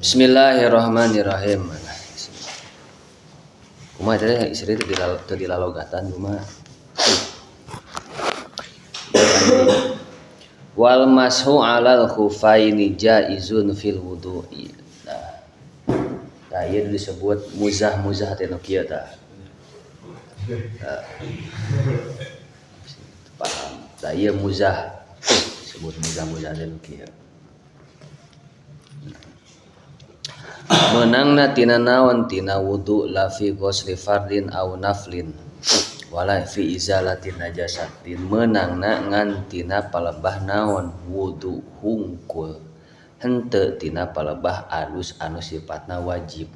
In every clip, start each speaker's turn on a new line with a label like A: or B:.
A: Bismillahirrahmanirrahim. Kumaha teh istri teu dilalogatan kumaha. Wal mashu 'alal khufaini jaizun fil wudu'i. Nah, ieu disebut muzah teh nu kieu tah. Paham. Da ieu muzah disebut muzah teh nu kieu. Menangna tina naon tina wudu la fi ghusli fardin aw naflin wala fi izalatin najasatin. Menangna ngan tina palebah naon wudu hungkul henteu tina palebah adus anu sifatna wajib.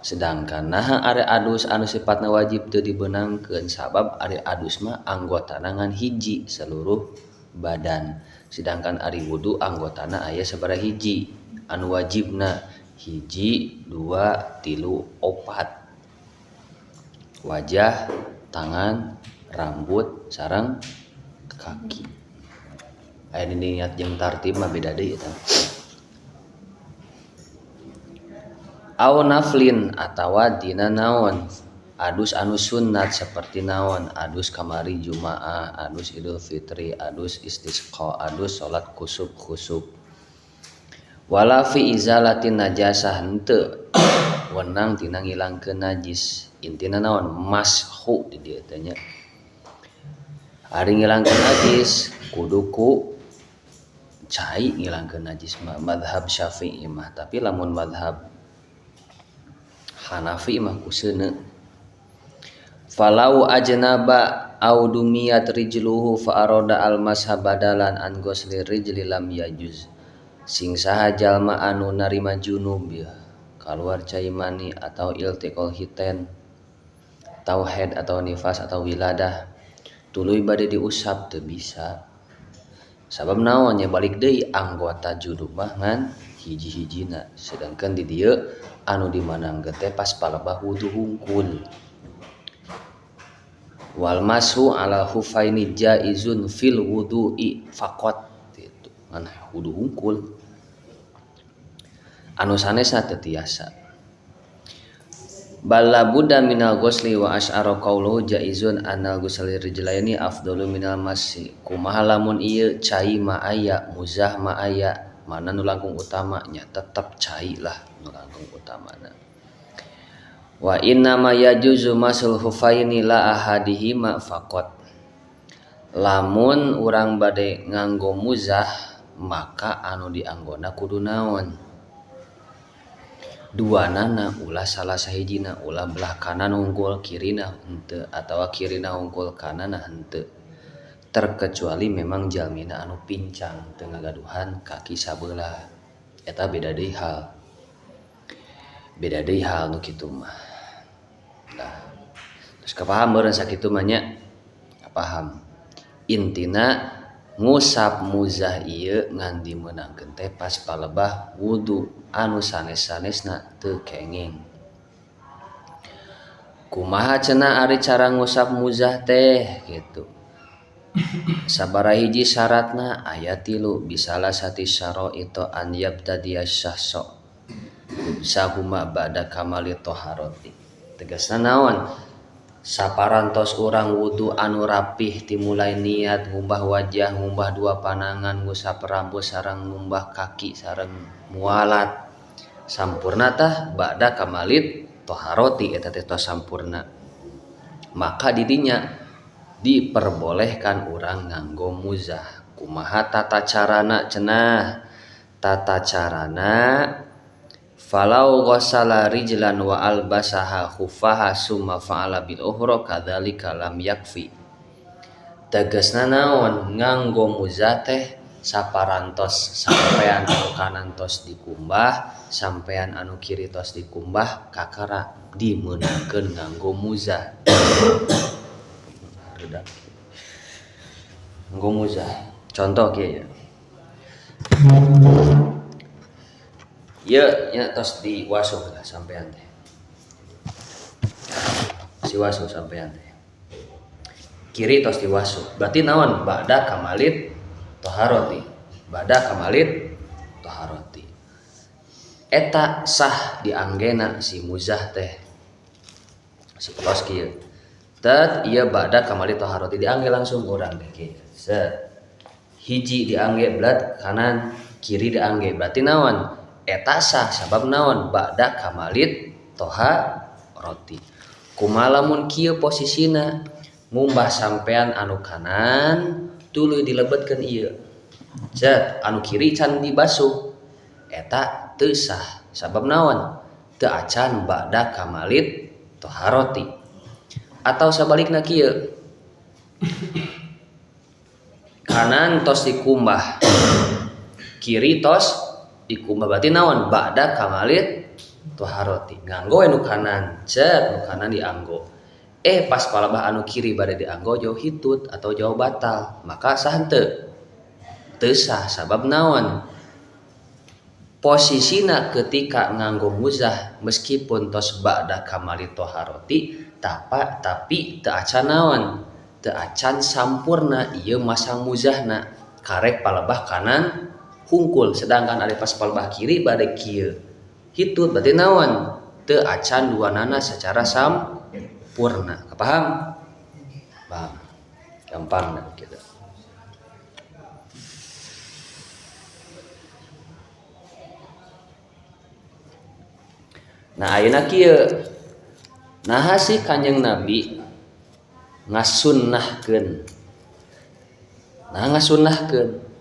A: Sedangkan naha are adus anu sifatna wajib teu dibeunangkeun sabab are adus mah anggotana ngan hiji seluruh badan. Sedangkan ari wudu anggotana aya sabaraha hiji anu wajibna 1, 2, 3, 4 wajah, tangan, rambut, sareng kaki. Aya niat jeung tartib mah beda deui eta. Aw naflin atawa dina naon adus anu sunnat seperti naon adus kamari Jumaah, adus Idul Fitri, adus istisqa, adus salat khusuf. Wala fi izalatin najasah henteu wenang tina ngilangkeun najis. Intina naon mashu di dieu teh nya. Ari ngilangkeun najis kudu ku cai ngilangkeun najis mah mazhab Syafi'i mah, tapi lamun mazhab Hanafi mah ku seuneu. Falau ajnaba aw dumiyat rijluhu fa arada al masha badalan an ghusli rijli lam yajuz. Sing saha jalma anu narima junub ya, kaluar cai mani atau iltiqal hitan atau haid atau nifas atau wiladah tuluy bade diusap teu bisa. Sabab naon nya balik deui anggota junub mah ngan hiji-hijina. Sedangkan di dieu anu dimanangkeun teh pas palebah wudu hungkul. Wal mashu 'ala khufaini jaizun fil wudu'i faqat gitu. Ngan wudu hungkul anu sanesna teu tiasa. Balla budda minal ghusli wa asy'ara qauluhu jaizun anal ghusli rijlaini afdalu minal masyi. Kumaha lamun ieu cai ma aya, muzah ma aya, mana nu langkung utama nya tetep cai lah nu langkung utamana. Wa inna ma yajuzu masul khufaini la ahadihima faqat. Lamun urang bade nganggo muzah maka anu dianggona kudu naon? Duanana ulah salah sahijina, ulah belah kanan unggul kirina henteu atawa kirina unggul kanana henteu. Terkecuali memang jalmina anu pincang teu ngagaduhan kaki sabelah. Eta beda deui hal. Beda deui hal nu kitu mah. Nah, terus kapaham meureun sakitu mah nya? Paham. Intina ngusap muzah ieu ngan dimeunangkeun teh pas palebah wudu anu sanes-sanesna teu kenging. Kumaha cenah ari cara ngusap muzah teh gitu. Sabaraha hiji syaratna aya 3 bisalah sati syara'ito an yabtadiya syahsa sahuma ba'da kamali taharati. Tegasna naon? Saparantos urang wudu anu rapih timulai niat ngumbah wajah, ngumbah 2 panangan, ngusap rambut sareng ngumbah kaki sareng mualat. Sampurna tah ba'da kamalit taharati eta teh tos sampurna. Maka didinya diperbolehkan urang nganggo muzah. Kumaha tata carana cenah? Tata carana falau ghassala rijlan wa albasaha khuffaha summa fa'ala bil ukhra kadzalika lam yakfi. Tegasna naon? Nganggo muzah teh saparantos sampean anu kanan tos dikumbah, sampean anu kiri tos dikumbah, kakara dimeunangkeun nganggo muzah. Nganggo muzah. Contoh kieu ya. Ieu nya tos diwasuh lah sampean teh. Siwasuh sampean teh. Kiri tos diwasuh. Berarti naon? Ba'da kamalit taharati. Ba'da kamalit taharati. eta sah dianggena si muzah teh sepelos kieu tet ieu ba'da kamali taharati diangge langsung urang teh kieu set hiji diangge belat kanan kiri diangge berarti naon eta sah sabab naon ba'da kamalit taharati kumaha lamun kieu posisina ngumbah sampean anu kanan tuluy dilebetkeun ieu cet anu kiri can dibasuh eta teu sah sabab naon teu acan ba'da kamalit taharati atau sabalikna kieu kanan tos dikumbah kiri tos dikumbah berarti naon ba'da kamalit taharati nganggo anu kanan cet nu kanan dianggo pas palebah anu kiri bade dianggo jauh hitut atau jauh batal maka sah teu sah sabab naon posisina ketika nganggo muzah meskipun tos ba'da kamalit taharati tapi teu acan naon teu acan sampurna ieu masang muzahna karek palebah kanan hungkul sedangkan ari pas palebah kiri bade kieu hitut berarti naon teu acan duanana secara sampurna paham gampang nah gitu. Nah ayeuna kieu naha sih Kanjeng Nabi ngasunnahkeun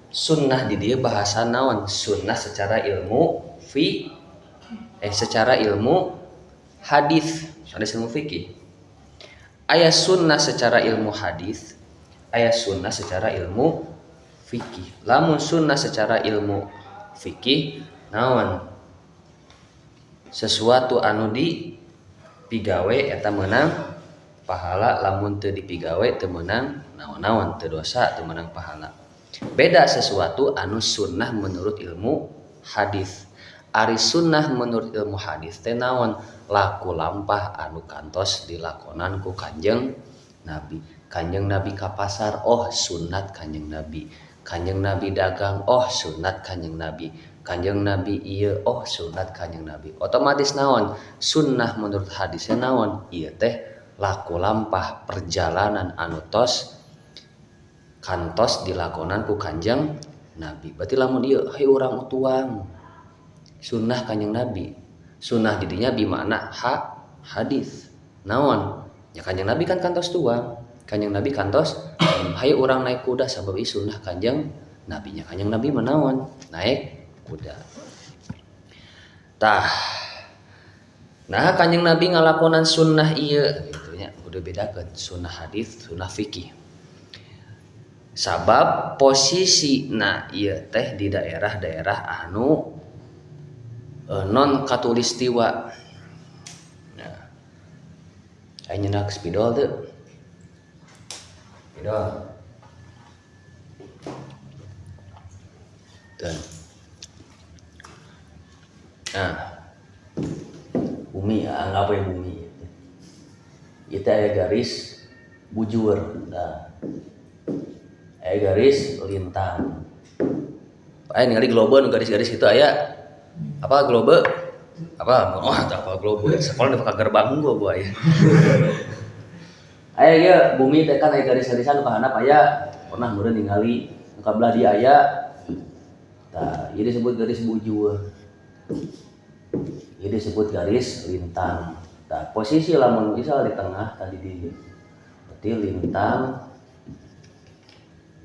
A: sunnah di dieu bahasa naon sunnah secara ilmu secara ilmu hadis ilmu fikih aya sunnah secara ilmu hadis aya sunnah secara ilmu fikih lamun sunnah secara ilmu fikih naon sesuatu anu dipigawe eta meunang pahala lamun teu dipigawe teu meunang naon-naon teu dosa teu meunang pahala beda sesuatu anu sunnah menurut ilmu hadis ari sunnah menurut ilmu hadis teh naon laku lampah anu kantos dilakonan ku Kanjeng Nabi ka pasar sunat Kanjeng Nabi dagang sunat Kanjeng Nabi ieu sunat Kanjeng Nabi otomatis naon sunnah menurut hadisnya naon ieu teh laku lampah perjalanan anu kantos dilakonan ku Kanjeng Nabi berarti lamun ieu hai urang utuang sunnah Kanjeng Nabi sunnah didinya bimakna hadis naon ya Kanjeng Nabi kan kantos tuang Kanjeng Nabi kantos hai urang naik kuda sabab sunnah Kanjeng Nabi nya Kanjeng Nabi menaon naik kuda tah nah Kanjeng Nabi ngalakonan sunnah ieu gitu nya kudu bedakeun sunnah hadis sunnah fikih sabab posisina ieu teh di daerah-daerah anu non katulistiwa nah aya nyenak spidol teu spidol dan nah bumi anggap ya bumi itu aya garis bujur nah aya garis lintang aya ningali globe nu garis-garis itu aya apa globe apa apa globe sekolah di gerbang gua aya aya ge bumi teh kan aya garis-garisan ka handap aya pernah meureun ningali ka belah dia aya tah ieu disebut garis bujur ieu disebut garis lintang tah posisi lamun misal di tengah tadi di berarti lintang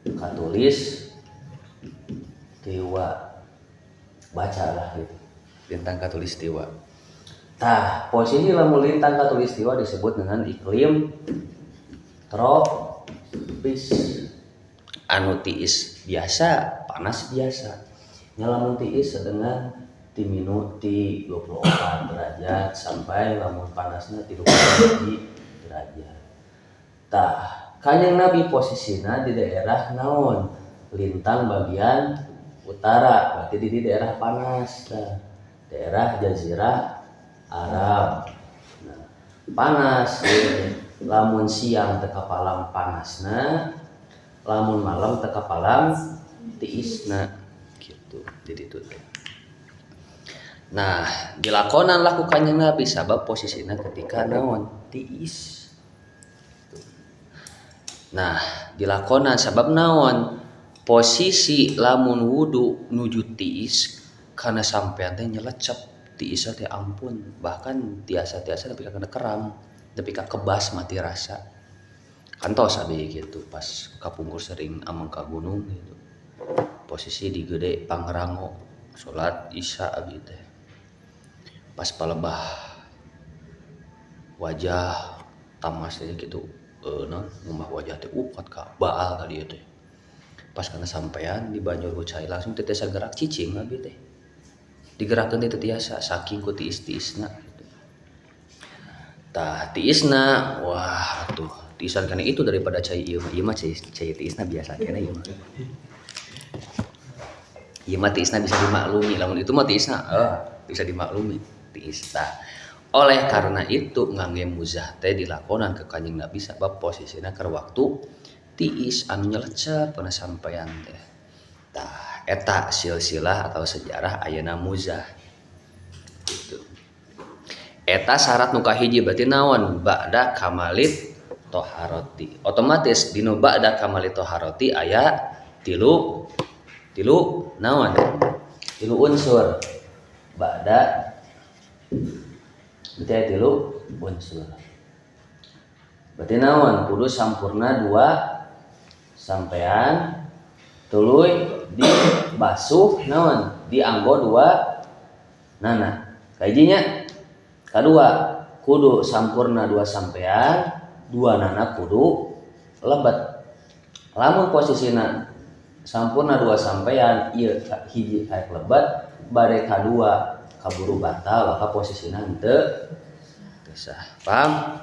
A: katulis tiwa bacalah gitu lintang katulistiwa tah posisi lamun lintang katulistiwa disebut dengan iklim tropis anu tiis biasa panas biasa nya lamun tiis dengan ti minuti 24 derajat sampai lamun panasna 31 derajat tah Kanjeng Nabi posisina di daerah naon lintang bagian utara berarti di daerah panas daerah Jazirah Arab nah, panas lamun siang teu kapalang panasna lamun malam teu kapalang tiisna gitu jadi itu Nah, dilakonan lah ku Kanjeng Nabi sabab posisina ketika naon tiis. Nah, dilakonan sabab naon posisi lamun wudu nuju tiis karena sampean teh nyelecep tiis teh ampun bahkan tiasa-tiasa nepi ka keram nepi ka kebas mati rasa kantos abi gitu pas kapungkur sering ameng ka gunung gitu posisi di gede Pangrango salat isya abi teh pas palebah wajah tamas teh gitu non ngumah wajah teh ukat ka baal ka dieu teh pas kana sampean di banjur ucai langsung teh gerak cicing abi teh digerakkeun teh tiasa saking ku tiis-tiisna gitu. Tah tiisna wah atuh tiisan kana itu daripada cai ieu mah cai tiisna biasa kana ieu mah. Ieu mah tiisna bisa dimaklumi lamun itu mah tiisna bisa dimaklumi tiis tah. Oleh karena itu ngangge muzah teh dilakonan ke Kanjeng Nabi sabab posisina keur waktu tiis anu nyelecep pernah sampean teh. Tah eta silsilah atau sejarah ayeuna muzah. Gitu. Eta syarat nu kahiji berarti naon? Ba'da kamalit toharoti. Otomatis dinu ba'da kamalit toharoti aya tilu naon? Tilu unsur. Ba'da berarti aya tilu unsur. Berarti naon? Kudu sampurna 2 sampean tuluy dibasuh naon dianggo 2 nana kajinya kadua kudu sampurna 2 sampean 2 nana kudu lebet lamun posisina sampurna 2 sampean ieu hiji kayak lebet bade kadua kaburu batal maka posisina henteu sah paham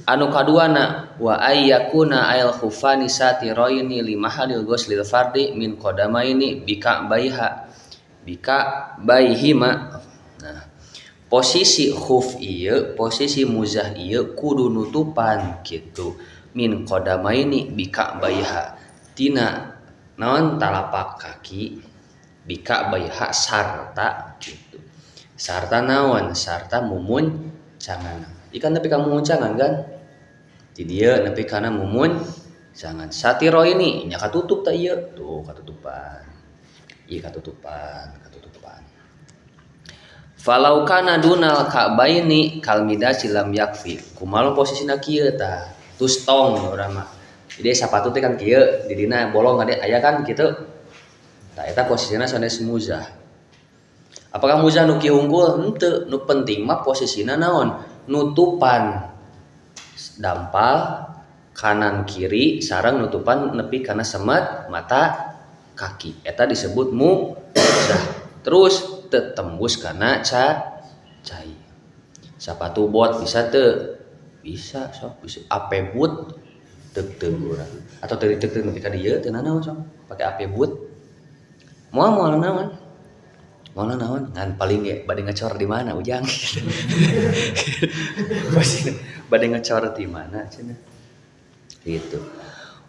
A: anu kaduana wa ayyakuna ail khufani satiraini limahalil ghuslil fardi min qadamaini bika baihima. Nah, posisi khuf ieu posisi muzah ieu kudu nutupan kitu min qadamaini bika baiha tina naon talapak kaki bika baiha sarta kitu sarta naon sarta mumun cangan ikan nepi ka mumun cangan kan di dieu nepi kana mumun cangan satiro ini nya katutup ta ieu tuh katutupan ieu katutupan falau kana dunal ka'baini kalmida silam yakfi kumaha posisina kieu tah tustong urang mah jadi sapatu teh kan kieu di dina bolong ade aya kan kitu tah eta posisina sanes muzah apakah muzah nu kieu unggul henteu nu penting mah posisina naon nutupan dampal kanan kiri sareng nutupan nepi kana semet mata kaki eta disebut muzah terus teu tembus kana cai sapatu bot bisa teu bisa sok bisa ape but teu urang atau teu nepi ka dieu teu naon sok pake ape but moal naon ngan paling ge bade ngecor di mana ujang bade ngecor di mana cenah gitu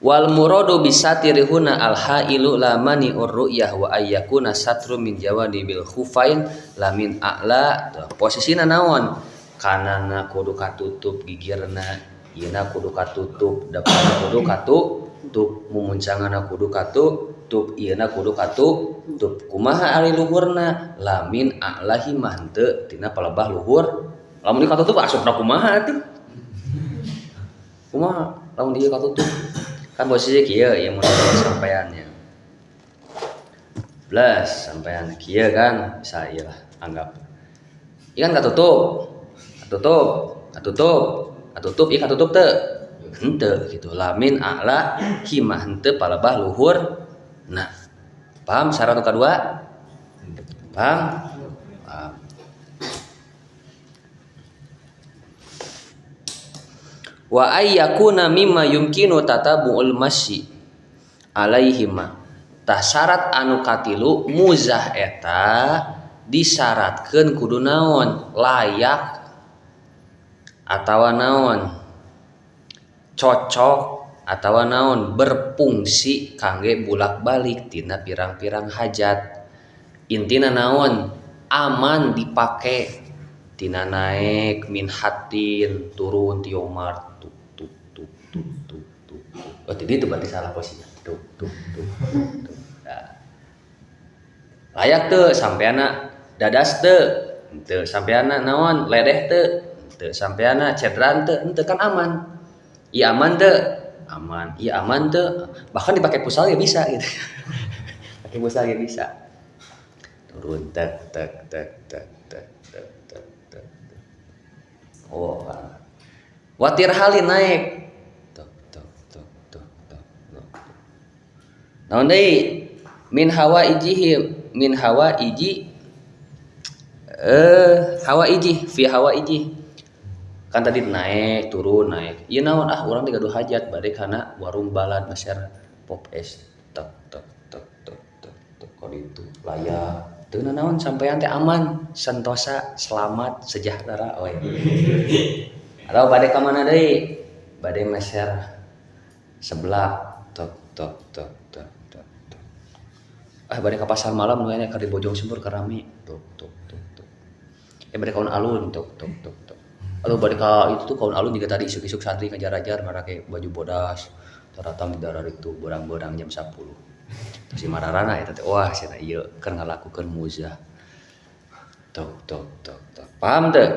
A: wal muradu bisatirihuna al hailu lamani urruyah wa ayyakuna satru min jawadi bil khufain lamin a'la posisina naon kanana kudu katutup gigirna ieuna kudu katutup depanna kudu katutup mumuncangana kudu katutup ieuna kudu katutup kumaha ari luhurna lamin a'lahi mah henteu tina palebah luhur lamun dikatutup asupna kumaha atuh kumaha lamun dieu katutup kan posisi kieu yang mun sampeannya belas sampean kieu kan bisa ieu lah anggap ieu kan katutup ieu katutup teu henteu gitu lamin a'la himah henteu palebah luhur nah paham syarat nu kadua paham wa ayyakuna mimma yumkinu tatabu'ul masyi alaihima tah syarat anu katilu muzah eta disyaratkeun kudu naon layak atawa naon cocok atawa naon berfungsi kangge bulak-balik tina pirang-pirang hajat intina naon aman dipake tina naik min hatin turun ti Omar tuk tuk tuk tuk tuk tuk. Oh tadi itu berarti salah posisinya. Tuk tuk tuk tuk. Nah. Layak teu sampeana dadas teu sampeana naon ledeh teu sampeana cedran teu kan aman. Iya aman teu? Aman. Iya aman teu? Bahkan dipakai pusal ya bisa gitu. Pakai pusal ya bisa. Turun tek tek tek tek tek tek tek tek. Oh. Watir halin naik. Tok tok tok tok tok. Naon deui? Min hawa iji hawa iji fi hawa iji. Kan tadi naik turun naik. Ieu naon urang teh gaduh hajat bade kana warung balad masyar pop es. Tok tok tok tok tok tok kod itu layak. Teu naon sampean teh aman, sentosa, selamat, sejahtera we. Atau bade ka mana deui? Bade masyar sebelah tok tok tok tok tok tok. Bade ka pasar malam nu nya ka di Bojong Sumur ka rame. Tok tok tok tok. Bade kaun alun tok tok tok tok. Lalu bade ka itu tuh kaun alun juga tadi isuk-isuk santri ngajar-ajar marake baju bodas. Taratang di darar itu borang-borang jam 10. Terus si mararana eta teh wah cenah ieu keur ngalakukeun muzah. Tok tok tok tok. Paham teu?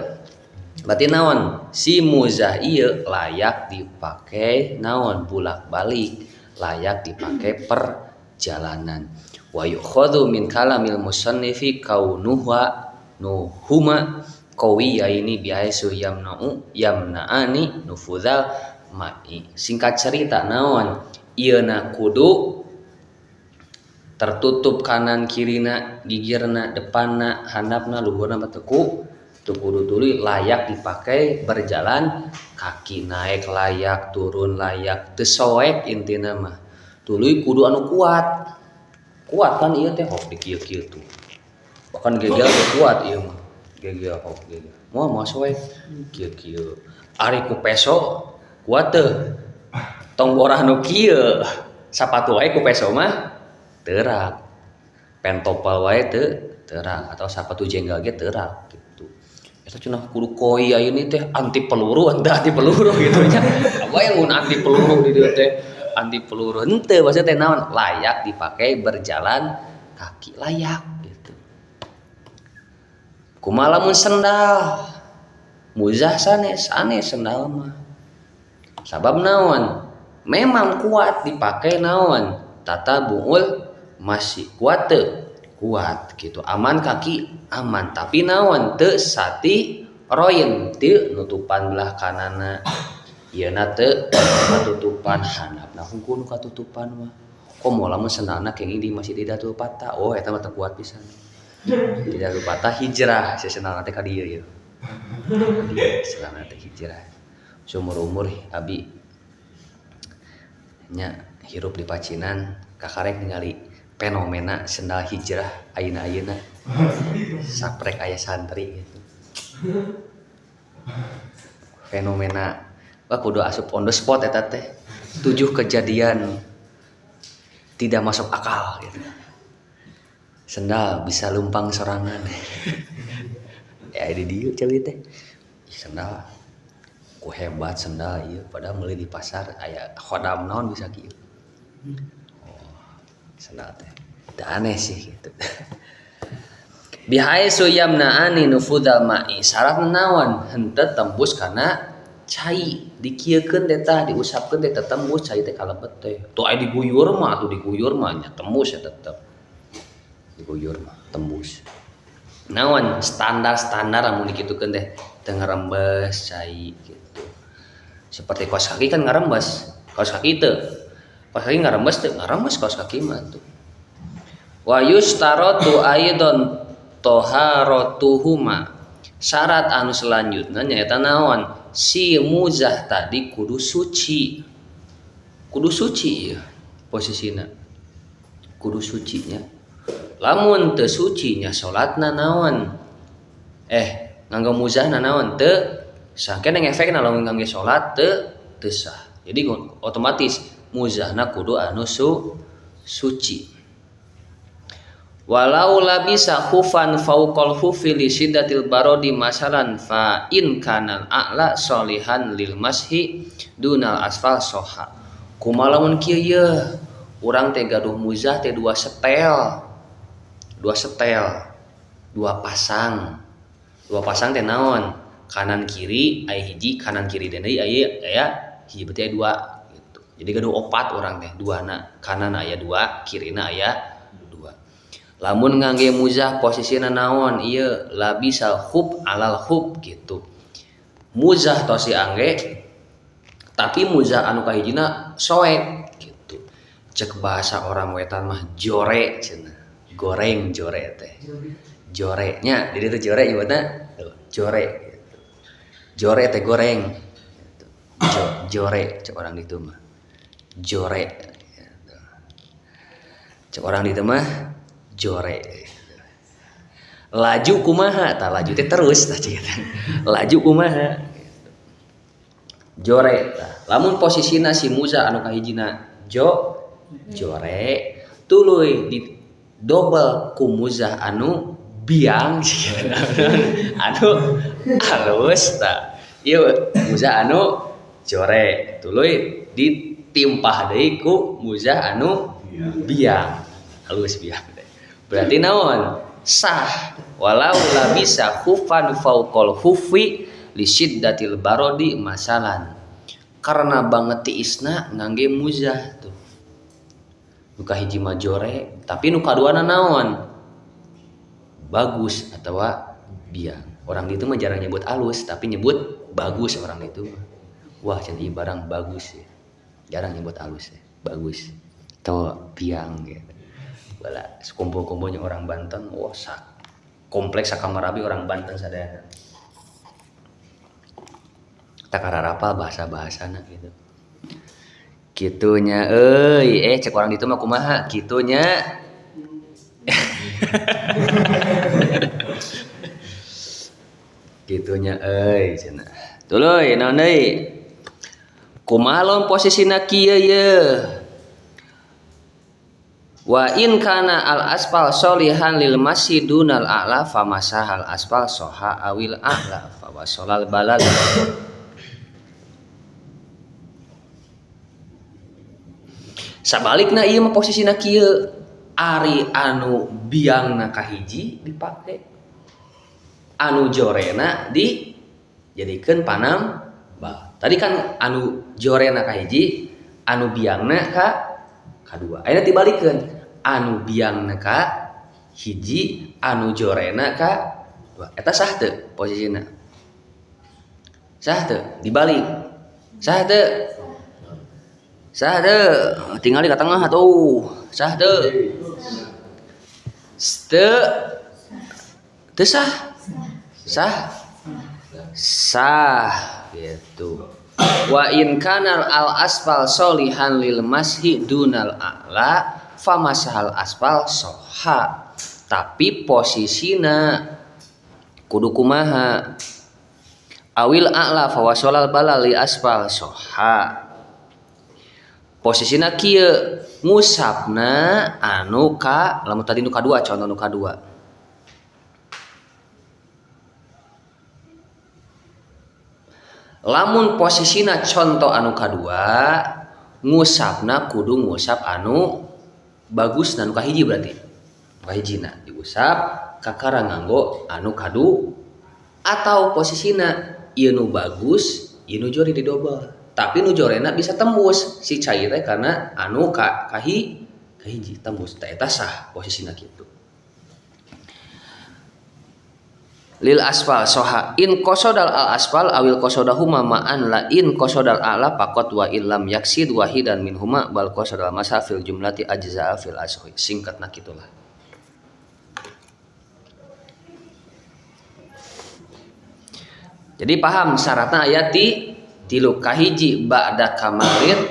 A: Berarti naon? Si muzah ieu layak dipake naon bulak-balik, layak dipake perjalanan. Wa yukhadhu min kalamil musannifi kaunuha nuhuma qawiyaini biaisu yamna'ani nufudhal ma'i. Singkat cerita naon? Ieuna kudu tertutup kanan kirina gigirna depanna handapna luhurna bateku teu kudu tuluy layak dipakai berjalan kaki naik layak turun layak teu soek intina mah tuluy kudu anu kuat kan ieu teh hok dikieu-kieu tuh bahkan gegel teh kuat ieu mah gegel hok gegel moal soek kieu-kieu ari ku peso kuat teu tong borah nu kieu sapatu wae ku peso mah terak pentopal wae terak atau sapatu jenggal ge terak gitu. Eta cenah kudu koi ayeuna teh anti peluru gitu nya. Apa yang mun anti peluru di dieu teh anti peluru henteu maksudna teh naon layak dipakai berjalan kaki layak gitu. Kumaha lamun sendal muzah sanes sendal mah. Sabab naon? Memang kuat dipakai naon? Tata buul masih kuat gitu aman kaki aman tapi naon teu sati royen teu nutupan belah kanana ieuna teu katutupan handapna hungkul nu katutupan mah komo lamun sendalna kenging di Masjid Hidayatul Fatah oh eta mah teu kuat pisan Hidayatul Fatah hijrah sesendalna teh ka dieu ieu sendalna teh hijrah seumur-umur abi nya hirup di Pacinan kakarek ningali fenomena sendal hijrah ayeuna saprek aya santri gitu. Fenomena kudu asup on the spot eta teh 7 kejadian tidak masuk akal gitu. Sendal bisa lumpang sorangan. Ya di dieu ceuli teh. Sendal ku hebat sendal ieu padahal meuli di pasar aya khodam naon bisa kieu. Sendal teh aneh sih gitu. Bihaisu yamna'ani nufudal ma'i syarat naon henteu tembus kana cai dikieukeun teh tah diusapkeun teh tembus cai teh kalebet teh. Tuh aya diguyur mah nya tembus ya tetep. Diguyur mah tembus. Naon standar lamun dikitukeun teh teu ngarembes cai gitu. Seperti kaos kaki kan ngarembes. Kaos kaki teu kaos kaki ngarembes kaos kaki mah tuh. Wa yustaratu aidon toharatuhuma. Syarat anu selanjutna nyaeta naon? Si muzah tadi kudu suci. Kudu suci ya posisina. Kudu sucinya. Lamun teu suci nya salatna naon? Nganggo muzahna naon? Teu sah keneh efekna lamun ngangge salat teu sah. Jadi otomatis muzahna kudu anu suci. walau labisa khufan fauqal khufi li syiddatil barodi masalan fa in kanal a'la solihan lil mashi dunal asfal soha kumalamun kieu ye urang teh gaduh muzah teh dua setel dua pasang teh naon kanan kiri aya hiji kanan kiri dan aya hiji berarti aya dua gitu. Jadi gaduh opat urang teh duana kanan aya dua kirina aya dua. Lamun ngangge muzah posisina naon ieu labisal hub alal hub gitu. Muzah tos si angge tapi muzah anu kahijina soek gitu. Cek bahasa orang wetan mah jore cenah. Goreng jore teh. Jore nya di ditu jore nyebutna jore gitu. Jore teh goreng gitu. Jore cek orang ditu mah. Jore gitu. Cek orang ditu mah jore. Laju kumaha? Tah laju teh terus tah ceuk. Laju kumaha? Jore tah. Lamun posisina si muza anu kahijina jore tuluy di double ku muzah anu biang anu halus tah. Ieu muzah anu jore tuluy ditimpah deui ku muzah anu biang halus biang. Berarti naon? Sah walau labisa khufan fauqal khufi li syiddatil barodi masalan. Karena banget tiisna ngangge muzah tuh. Nu kahiji mah jore, tapi nu kaduana naon? Bagus atawa biang. Orang itu mah jarang nyebut alus, tapi nyebut bagus orang itu. Wah, jadi barang bagus ya. Jarang nyebut alus ya. Bagus. Atau biang gitu. Bala sekumpul-kumpulnya orang Banten, wah kompleks sakamarabi orang Banten sadayana. Tak kararapal bahasa-bahasana gitu. Kitunya cek orang itu mah kumaha kitunya. Kitunya cenah. Tuluy naon deui? Kumaha lamun posisina kieu ye? Wa in kana al asfal solihan lil masjidunal a'la famasahal asfal soha awil a'la fa wasolal balal. Sabalikna ieu mah posisina kieu ari anu biangna kahiji dipake anu jorena dijadikeun panam bal. Tadi kan anu jorena kahiji anu biangna kadua. Ayeuna tibalikeun anu biangna ka hiji anu jorena ka dua. Eta sah teu posisina? Sah teu? Dibalik. Sah teu? Sah teu? Tinggal di tengah atuh. Sah teu? Teu sah? Sah? Sah gitu. Wa in kanal al asfal solihan lil mashi dunal a'la famasahal asfal soha. Tapi posisina kudu kumaha? Awil a'la fawasolal balal li asfal soha. Posisina kieu ngusapna anu ka lamun tadi nu kadua contoh nu kadua. Lamun posisina contoh anu kadua ngusapna kudu ngusap anu bagus anu kahiji berarti. Kahijina diusap kakara nganggo anu kadu atau posisina ieu nu bagus, ieu nu jori didobel. Tapi nu jorena bisa tembus si cair teh karena anu kahiji tembus teh eta sah posisina kitu. Lil asfal soha in qasodal al asfal awil qasodahuma ma'an la in qasodal ala faqat wa illam yaksid wahidan minhuma bal qasodal masa fil jumlati ajza'a fil ashi. Singkatna kitulah. Jadi paham syaratna ayat tilu kahiji ba'da kamalir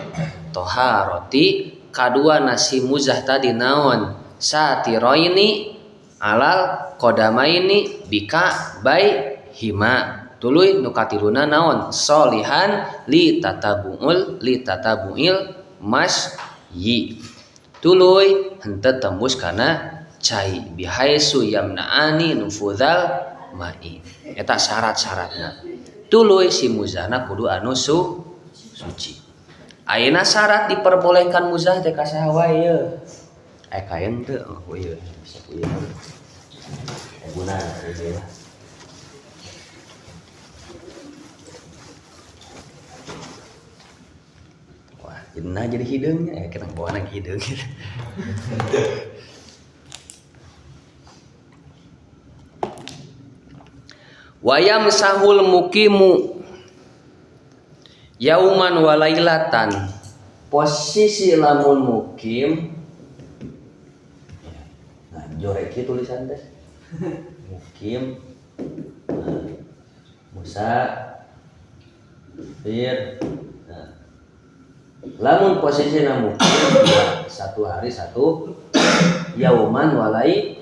A: toharoti kadua nasi muzah tadi naon satiroini alal kodamaini bika bai hima tuluy nu katiluna naon solihan li tatabuil mas yi tuluy henteu tembus kana cai bihaisu yamna'ani nufudal ma'i. Eta syarat-syaratna. Tuluy si muzahna kudu anu suci. Ayeuna syarat diperbolehkan muzah teh ka saha wae ye. Kayen teu oh ieu bisa ieu. Guna ieu. Wah, jadi hideungnya kita bawa lagi hideung. Wayam sahul mukimu yauman walailatan. Posisi lamun mukim, nah jorek ieu tulisan teh mukim, musafir. Nah, lamun posisi mukim satu hari satu yauman walai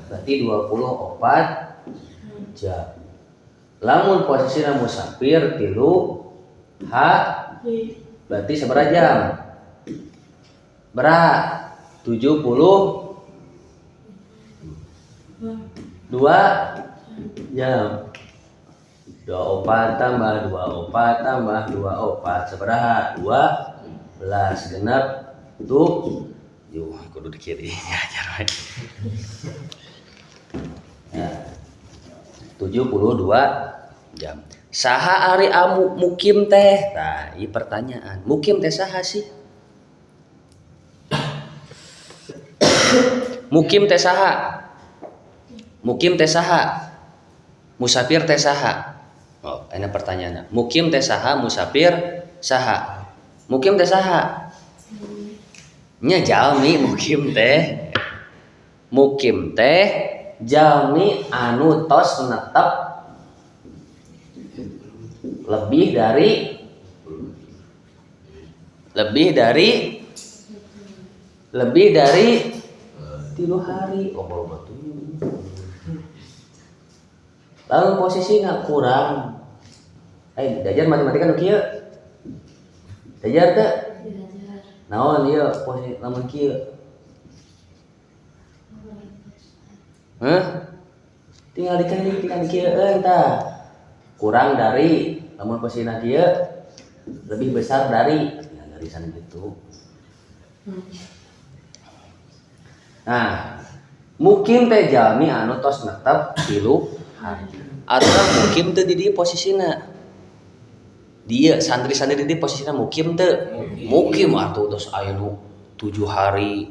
A: berarti 24 jam. Lamun posisinya musafir tilu berarti seberapa jam? Berat 72 jam. 24 tambah 24 seberapa? 12 genap tuh. Yuh, kudu di kiri ajar wae. Nah, 72 jam. Saha ari mukim teh? Nah, ieu pertanyaan. Mukim teh saha sih? Mukim teh saha? Mukim teh saha? Musafir teh saha? Oh, ini pertanyaannya. Mukim teh saha? Musafir saha? Mukim teh saha? Nya jalmi mukim teh. Mukim teh jalmi anu tos netep lebih dari 3 hari. Oh betul. Lalu posisinya kurang. Dajar matematika nu kieu. Dajar teh. Naon ieu posisi lamun kieu? Tinggal dikali kieu tah. Kurang dari lamun posisinya kieu lebih besar dari dari sana gitu. Nah, mukim teh jalmi anu tos netep 3 hari. Aturan mukim teh di dieu posisina. Dia santri-santri di dieu posisina mukim teu. Mukim atuh tos aya nu 7 hari,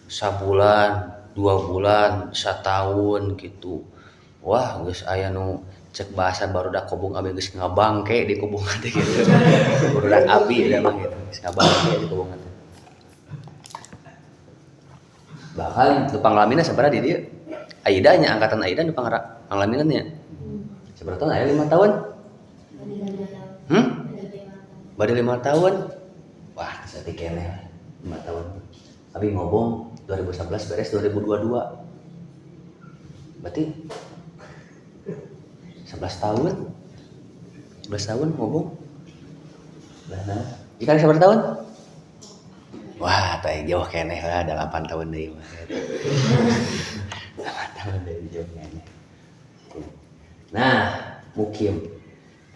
A: sabulan, 2 bulan, satahun gitu. Wah, geus aya nu cek bahasa barudak kobong abi geus ngabangke di kobongan teh gitu. Barudak abi da mah gitu. Geus ngabangke di kobongan teh. Bahkan nu panglaminna sabaraha di dieu? Aida nya angkatan Aida nu panglaminannya. Sabaraha tahun aya 5 tahun? Bade 5 tahun. Wah, saeutik keneh 5 tahun. Abi ngobong 2011 beres 2022. Berarti 11 tahun 11 tahun ngobong nah dikali seberapa tahun? Wah teh jauh keneh lah 8 tahun deui mah 8 tahun deui jauh keneh. Nah mukim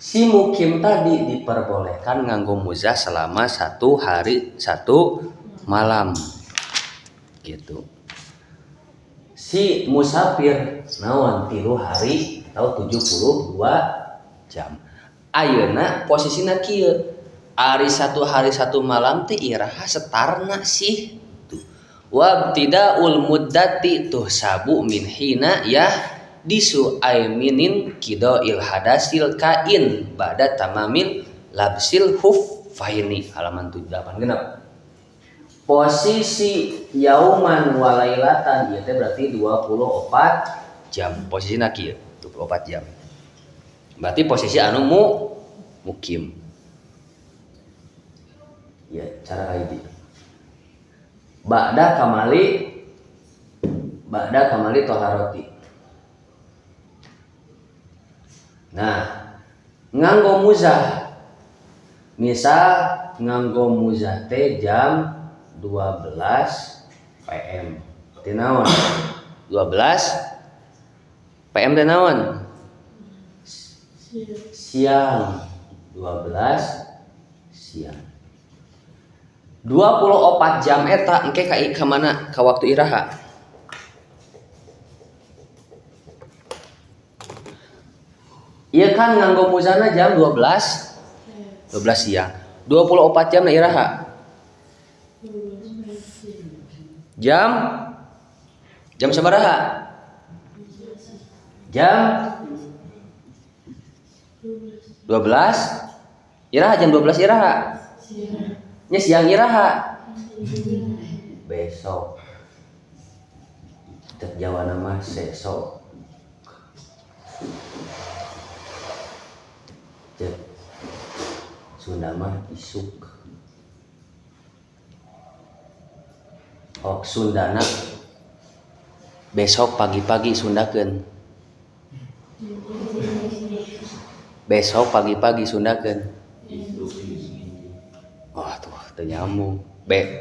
A: si mukim tadi diperbolehkan nganggo muzah selama 1 hari 1 malam gitu. Si musafir naon 3 hari atau 72 jam. Ayeuna posisina kieu. Ari 1 hari 1 malam teh iraha setarna sih. Wa tidaul muddati tuhsabu min hina ya disu ayminin kidail hadasil kain ba'da tamamil labsil huffaini halaman 78 genep. Posisi yauman walailatan ieu teh berarti 24 jam. Posisina kieu 24 jam. Berarti posisi anu mukim. Ya, cara kayak gitu. Ba'da kamali toharoti. Nah, nganggo muzah. Misal nganggo muzah teh jam 12 PM. Tinaon? 12 PM teh naon? Siang. 12 siang. 24 jam eta engke ka mana? Ka waktu iraha. Ieu kan nganggo muzana jam 12 siang. 24 jam na iraha. Jam sabaraha? Jam 12 iraha, jam 12 iraha. Nya siang iraha. Besok. Cek Jawa nama sesok. Cek Sunda mah isuk. Oh, Sundana besok pagi-pagi sundakeun. Besok pagi-pagi sundakeun. Wah, tuh teu nyambung.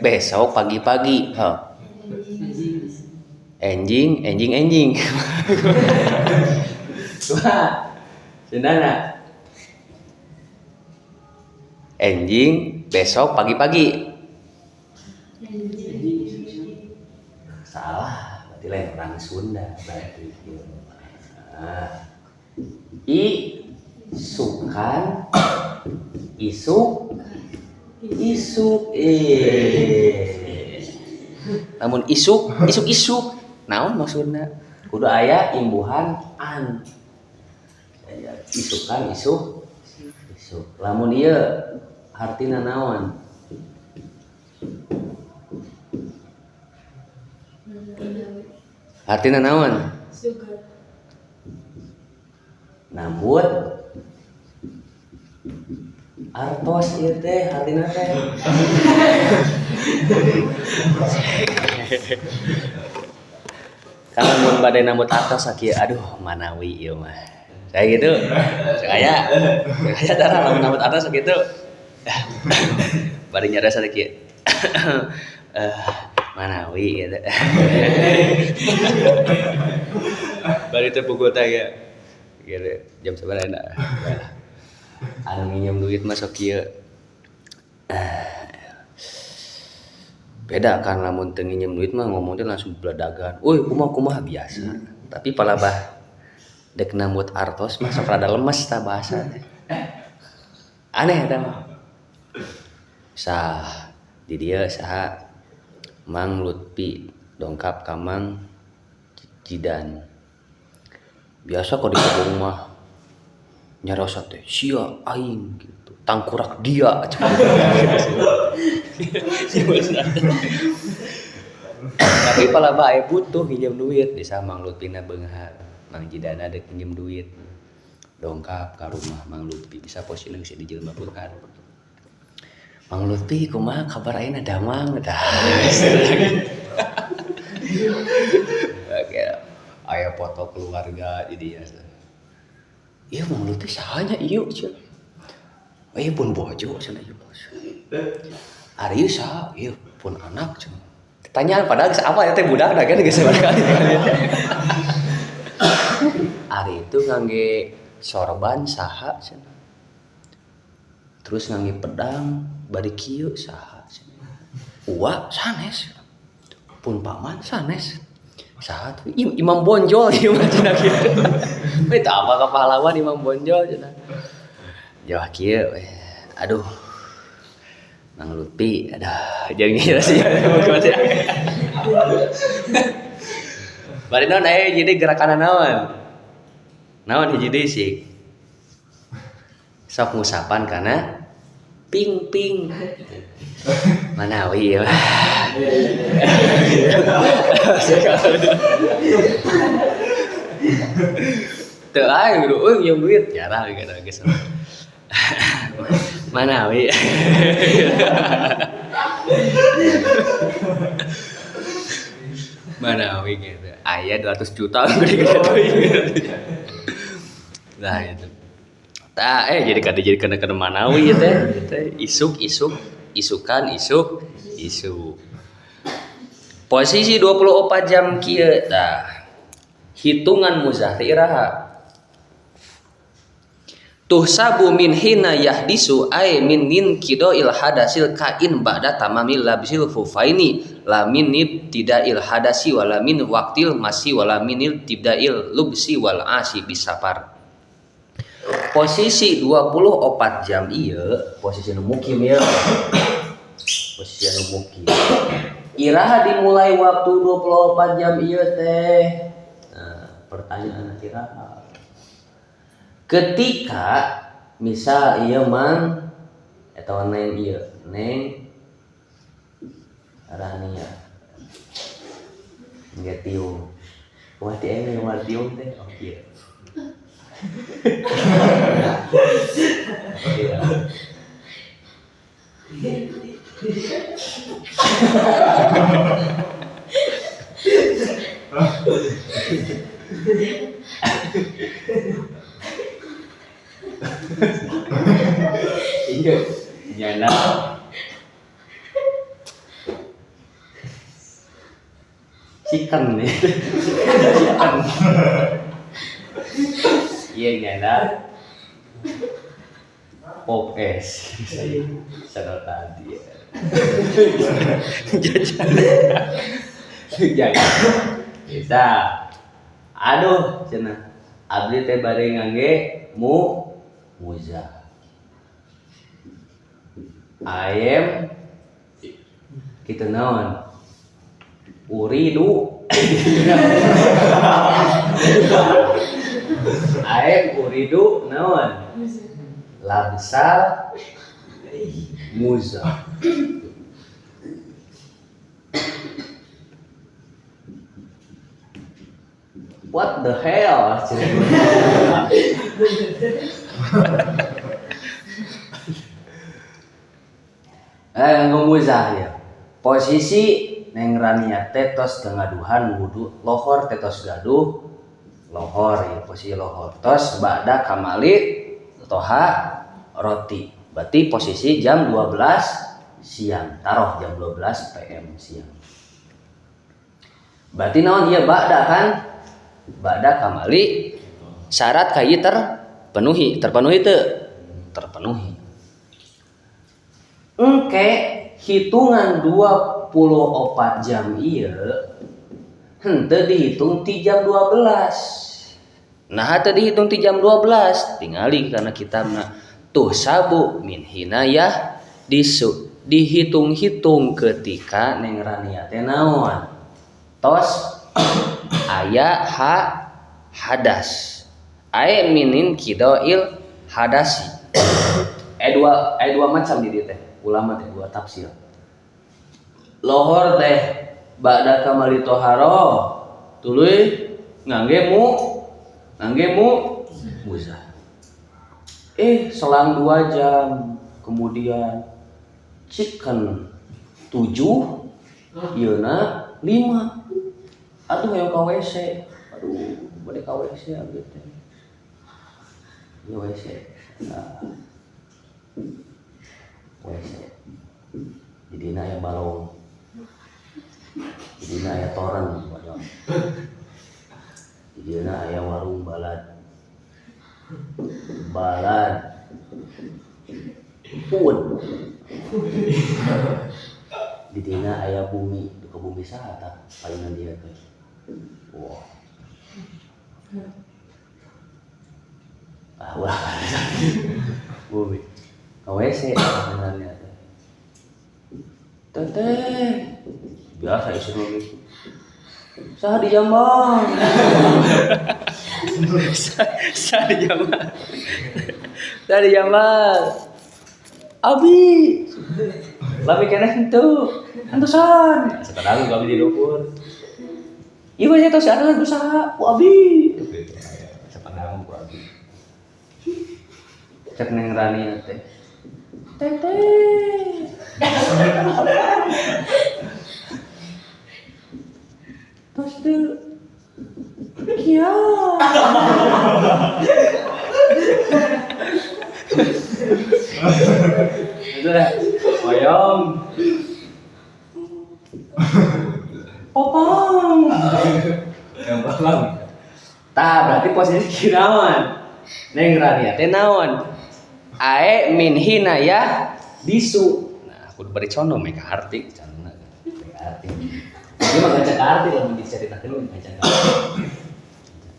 A: Besok pagi-pagi, Enjing. Wah. Sundana. Enjing besok pagi-pagi. Salah, berarti lain orang Sunda berarti. Isukan, isuk. Namun isuk. Naon maksudna? Kudu aya imbuhan an. Isukan, isuk. Lamun ieu hartina naon? Hartina naon? Nambut artos ieu teh hartina teh. Kalau mun bade nambut artos sakieu, aduh manawi ieu mah. Kayak gitu. Kayak cara lamun nambut artos sakitu. Bade nyada sakieu. Manawi gitu. Bari teh pukul teh ya. Gitu. Jam sabaraha na. Anu nginjem duit mah sok kieu. Beda kan lamun teu nginjem duit mah ngomong teh langsung bladagan. Euy, kumaha biasa. Tapi palabah dek nambut artos mah sok rada lemes tah bahasa teh. Aneh eta mah. Sah di dieu saha Mang Lutfi dongkap ka Mang Jidan. Biasa kok di kampung mah nyarosa teh sia aing gitu. Tangkurak dia tapi palabah aya butuh pinjam duit bisa Mang Lutfina beunghar. Mang Jidana deuk pinjam duit. Dongkap ka rumah Mang Lutfi bisa posina geus dijelema beunghar. Mang Lutfi kumaha kabar ayeuna damang tah. Oke. Aya foto keluarga di dieu. Ieu Mang Lutfi sahanya ieu cenah. Ieu pun bojo cenah ieu bos. Ari ieu saha? Ieu pun anak cenah. Pertanyaan padahal geus apa ya teh budak da kan geus barangkali. Ari itu ngangge sorban saha cenah. Terus ngangge pedang bari kieu saha cenah. Uwa sanes. Pun paman sanes. Saha tuh Imam Bonjol ieu mah cenah kieu. We teu apa ka pahlawan Imam Bonjol cenah. Jauh kieu aduh. Mang Lutfi aduh jeung ieu sih. Bari naon aya jadi gerakan naon? Naon hiji deui sih? Sok ngusapan kana ping ping. Manawi ya. Teu aing gitu, nyium duit jarang gitu geus. Manawi. Manawi gitu. Aya 200 juta gede-gede teuing. Nah itu. Tah jadi kana Manawi teh. Isukan. Posisi 24 jam kieu tah. hitungan muzah teh iraha tuhsabu min hina yahdisu ay min qidail hadasil kain ba'da tamamil labsil fufaini la min ibtidail hadasi wala min waqtil masi wala min ibtidail lubsi wal asi bisafar. Posisi 24 jam ieu posisi nu mukim ieu posisi nu mukim iraha dimulai waktu 24 jam ieu teh. Nah, pertanyaan iraha ketika misal ieu man eta neng ieu neng arahnya nggak tiung wah ti eme yang tiung teh oh iya iya nyana chicken nih chicken iya nyana pop es saya tadi jajan bisa aduh cenah abdi teh bade ngangge muzah ayem kitu naon uridu ayem uridu naon labsal muzah what the hell ngomuzah ya posisi neng rania tetos kengaduhan wudu lohor tetos gaduh lohor ya posisi lohor tos ba'da kamali toha roti berarti posisi jam 12 siang taruh jam 12 PM siang berarti naon ieu ba'da kan ba'da kamali syarat kayeu terpenuhi teu terpenuhi engke hitungan 24 jam ieu henteu dihitung ti jam 12. Nah teu dihitung ti jam 12 tingali kana kitabna tuhsabu min hinayah dihitung-hitung ketika neng rania teh naon tos aya hadas ay minin qidail hadasi dua macam di dieu teh ulama teh dua tafsir lohor teh ba'da kamali toharo tuluy ngangge muzah selang 2 jam kemudian chicken 7 ieuna 5 aduh yang ka WC aduh bade ka WC abdi teh ieu WC WC di dina aya balong di dina aya toren di dina aya warung balad pun di dina aya bumi ke bumi saha tah palingan dia teh wah ulah bumi WC sebenarnya teteh biasa isu gitu saha di Jambang saha di Jambang abi lami keneh henteu hantusan sekarang kami di dapur ieu we tos ada lagu saha ku abi sekarang ku abi cek neng rani teh teteh terus tuh kia sudah oyong popong yang balang naon neng Rania teh naon ae min hinaya disu nah kudu bari cono meka arti canna meka arti ieu mah ngaca arti lamun diceritakeun ngaca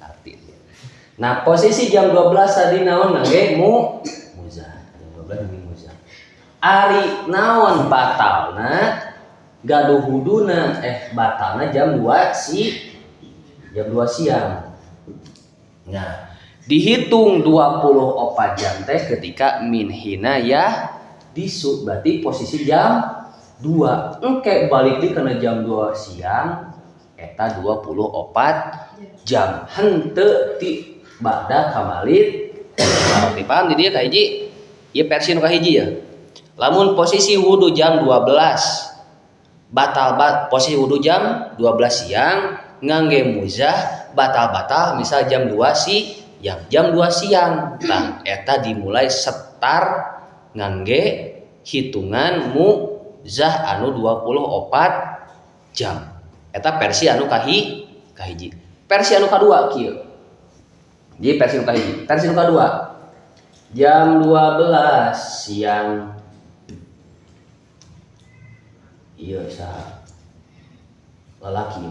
A: arti nah posisi jam 12 tadi naon ngangge muzah jam 12 ngangge muzah ari naon batalna gaduh wuduna batalna jam 2 siang. Nah, dihitung 24 jam teh ketika min hinaya disu berarti posisi jam 2. Engke balik di kana jam 2 siang eta 24 jam. Henteu ti bada kamalit. Paham di dieu ka hiji? Ieu versi nu ka hiji ya. Lamun posisi wudu jam 12 batal posisi wudu jam 12 siang ngangge muzah batal misal jam 2 jam 2 siang tah eta dimulai setar ngangge hitungan muzah anu 24 jam eta versi anu kahiji versi anu kadua kieu jadi versi anu kahiji versi anu kadua jam 12 siang iya saha lalaki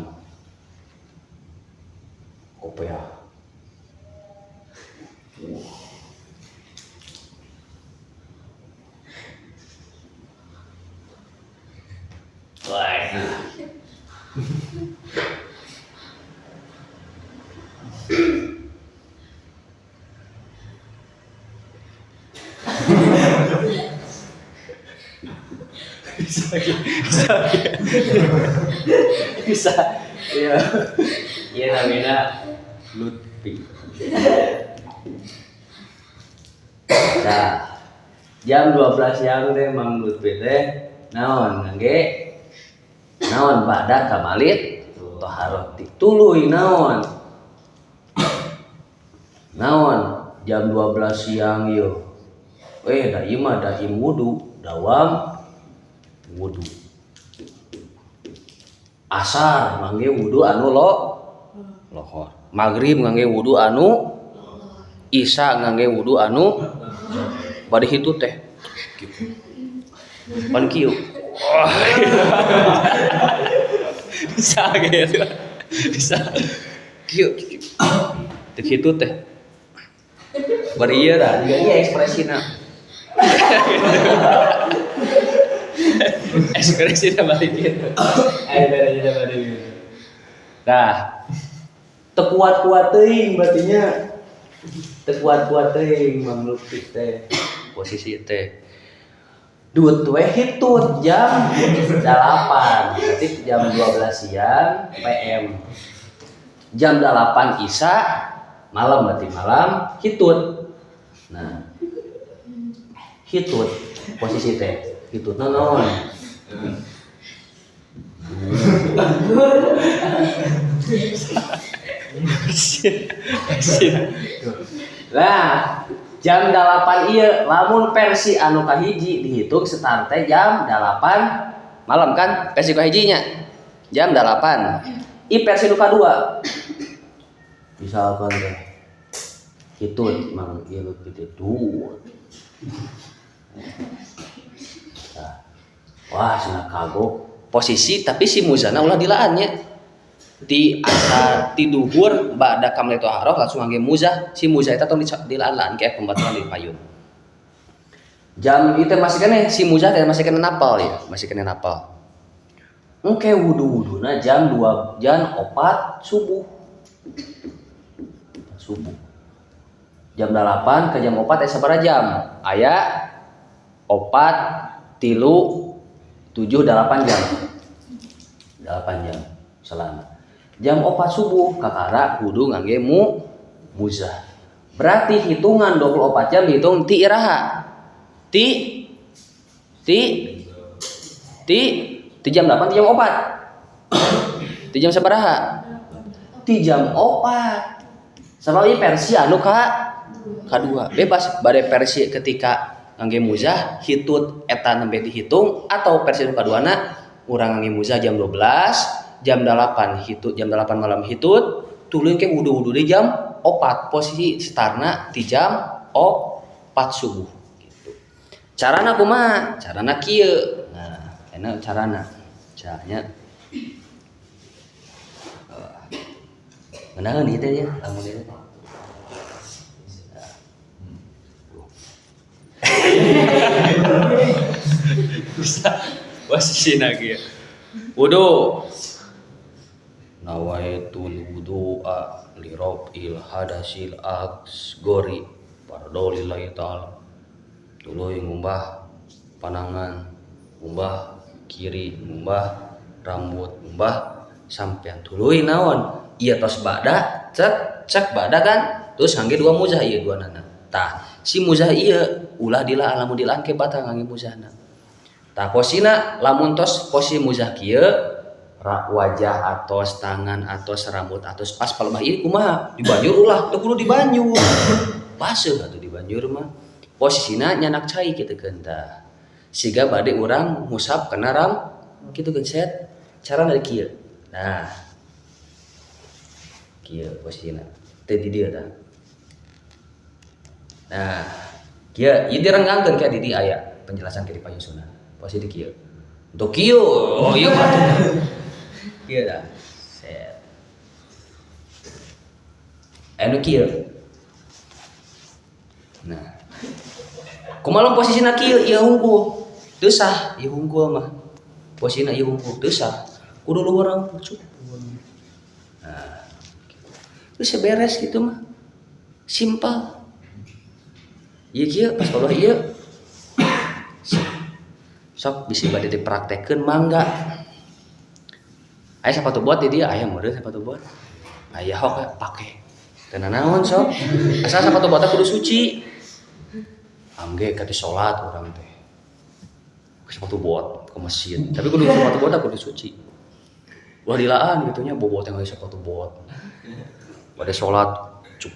A: kopea wah bisa iya namanya Lutfi. Nah jam 12 siang teh Mang Lutfi teh naon ngangge naon bada kamalit taharati tuluy naon jam 12 siang ieu da ieu mah da wudu dawam wudu asar ngangge wudu anu lohor maghrib ngangge wudu anu isya ngangge wudu anu bade hitu teh pan kieu bisa gitu bisa kieu teh hitu teh bari ieu da juga ieu ekspresina ekspresi balik gitu. Nah, tekuat-kuat teuing berartinya tekuat-kuat teuing Mang Lutfi teh posisi teh. Dut we hitut jam 8 berarti jam 12 siang PM. Jam 8 Isya malam berarti malam hitut. Nah, hitut posisi teh itu naon lah jam 8 ieu lamun versi anu kahiji dihitung start teh jam 8 malam kan versi kahijinya jam 8 i versi nu kadua misalkan teh hitut mang ieu kitu wah sangat kagok posisi tapi si muzana ulah dilaannya di asa ti duhur ba'da kamali taharah langsung ngangge muzah si muzah eta tong dilaan-laan kayak pembatalan di payun jam itu masih kene si muzah teh masih kene napal ya masih kene napal engke wudu-wuduna jam 4 subuh jam 8 ke jam 4 sabaraha jam aya 4 3 7 8 jam 8 jam selama jam 4 subuh kakara kudu ngangge muzah berarti hitungan 24 jam dihitung ti iraha ti jam 8 ti jam 4 ti jam sabaraha ti jam 4 sabaraha versi anu kadua bebas bade versi ketika ngangge muzah hitut eta nembe dihitung atau versi kaduana urang ngangge muzah jam 12 jam 8 hitut jam 8 malam hitut tuluy ke wudu-wudu di jam 4 posisi startna di jam 4 subuh gitu. Carana kumaha? Carana kieu. Nah, enak carana. Caranya menahan itu ya, lamun itu. Bisa wasina kieu. Wudu. Nawaitul wudu'a li rabbil hadasil asgori parolillahi ta'ala. Tuluy ngumbah panangan, ngumbah kiri, ngumbah rambut, ngumbah sampean tuluy naon? Ieu tos bada, cek bada kan? Terus ngangge dua muzah ieu duanana. Tah, si muzah ieu ulah dila alamun dilaan ke batang ngangge muzahna. Tah posina lamun tos posisi muzah kieu wajah atos, tangan atos, rambut atos pas palebah ieu kumaha? Di banjur ulah, teu kudu di banjur. Paseuh atuh di banjur mah. Posisina nyanak cai kitu keun tah. Siga bade urang ngusap kana kitu keun set. Carana dari kieu. Nah. Kieu posisina. Teu di dieu tah. Nah, kieu ieu direnggangkeun ka di aya penjelasan ke di panyusunan. Posisi kieu. Untuk kieu, oh ieu mah. Kieu dah. Set. Anu kieu. Nah. Kumaha posisina kieu ieu hungkul. Teu sah ieu hungkul mah. Posisina ieu hungkul teu sah. Kudu luhur rambut. Nah. Geus beres kitu mah. Simpel. Ieu kieu pas bawah ieu. Sok bisi bade dipraktekkeun mangga. Aya sapatu buat di dia, aya meureun sapatu buat. Aya hok pake. Teu naon sok. Asal sapatu buatna kudu suci. Angge ka di salat urang teh. Sepatu buat ke masjid. Tapi kudu sepatu buatna kudu suci. Ulah dilaan gitu nya bobot yang sepatu buat. Bade salat cuk.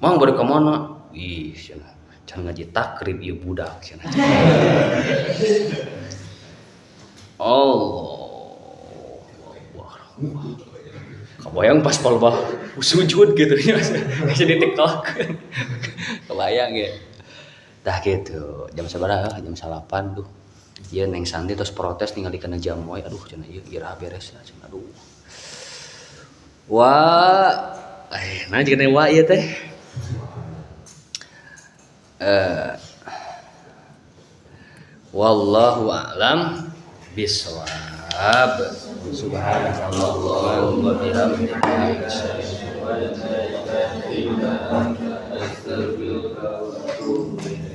A: Mang bade ka mana? Ih, cenah. Can ngaji takrib ieu budak cenah. Allah. Kebayang pas palbah sujud gitu ya. Bisa ditiktokeun. Kebayang ya. Dah gitu. Jam sabaraha? Jam 8 duh. Ieu Neng Santi terus protes ningalikeun jam we. Aduh cenah ieu ira beres ya cenah aduh. Wah, nah jeung wa ieu teh. Wallahu a'lam bishawab. Subhanallah wa bihamdihi asyhadu an la ilaha illa anta astaghfiruka wa atubu ilaik.